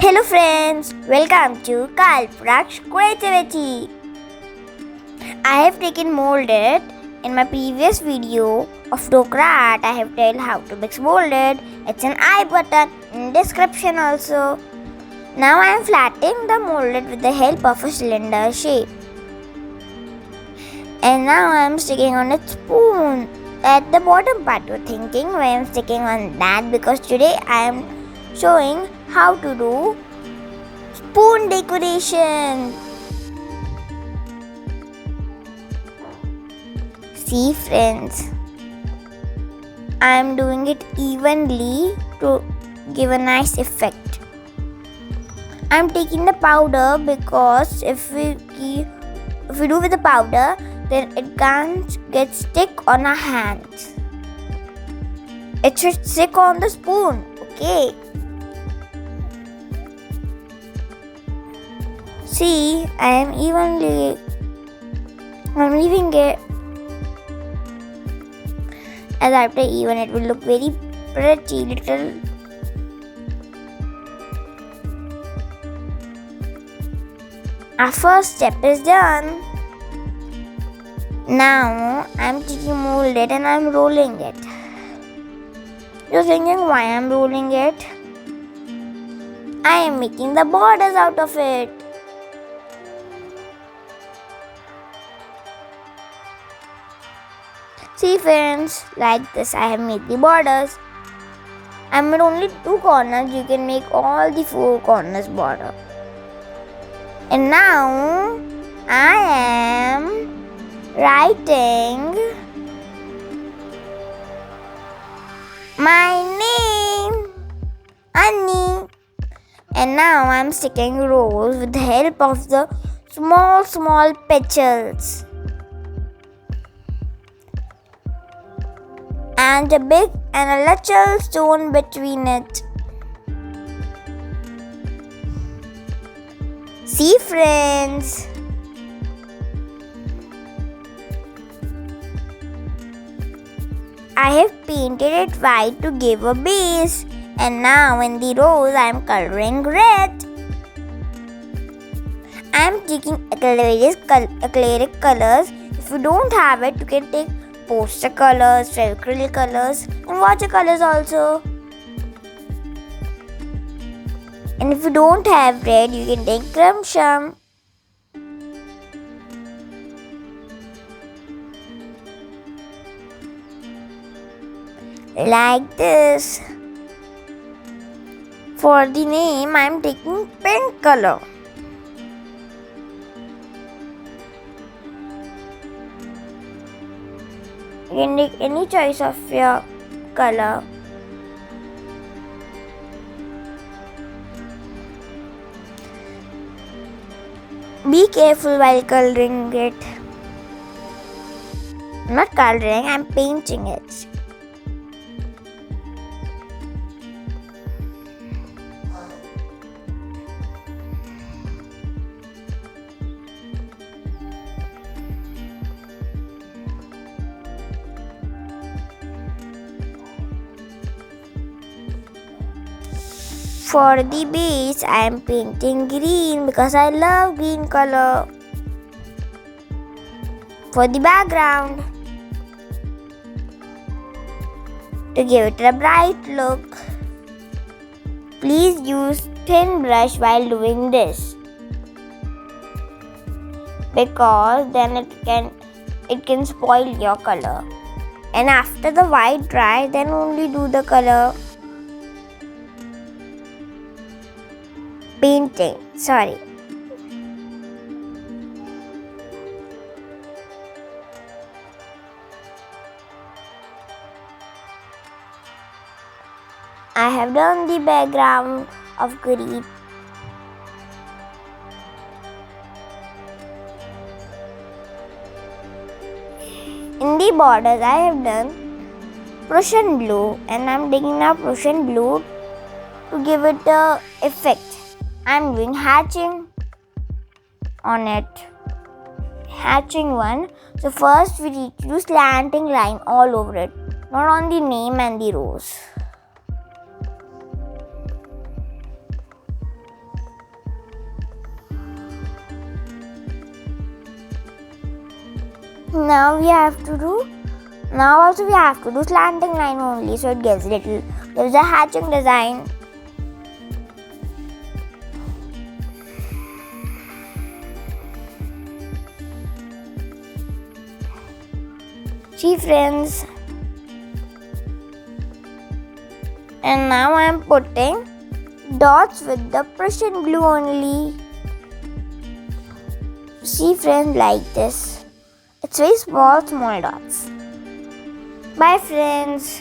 Hello friends, welcome to Kalpvraksha Creativity. I have taken mouldit. In my previous video of dokra art, I have told how to mix mouldit. It's an I button in description also. Now I am flattening the mouldit with the help of a cylinder shape. And now I am sticking on a spoon. At the bottom part, you're thinking why I am sticking on that, because today I am showing how to do spoon decoration. See friends, I am doing it evenly to give a nice effect. I am taking the powder because if we do with the powder, then it can't get stick on our hands. It should stick on the spoon, okay? See, I'm leaving it as after even it will look very pretty little. Our first step is done. Now I'm taking mouldit and I'm rolling it. You're thinking why I'm rolling it? I am making the borders out of it. See friends, like this I have made the borders. I made only 2 corners, you can make all the 4 corners border. And now I am writing my name, Annie. And now I am sticking rows with the help of the small petals. And a big and a little stone between it. See friends, I have painted it white to give a base, and now in the rows I am coloring red. I am taking acrylic colors. If you don't have it, you can take poster colors, acrylic colors and watercolors also. And if you don't have red, you can take crimson. Like this. For the name, I am taking pink color. You can take any choice of your color. Be careful while coloring it. Not coloring, I'm painting it. For the base, I am painting green because I love green color. For the background, to give it a bright look, please use thin brush while doing this, because then it can spoil your color. And after the white dry, then only do the color. Painting, sorry. I have done the background of green. In the borders, I have done Prussian blue, and I am taking now Prussian blue to give it a effect. I am doing hatching on it. Hatching one. So first we need to do slanting line all over it, not on the name and the rows. Now we have to do. Now also we have to do slanting line only, so it gives a hatching design. See friends, and now I am putting dots with the Prussian blue only. See friends, like this. It's very small dots. Bye friends.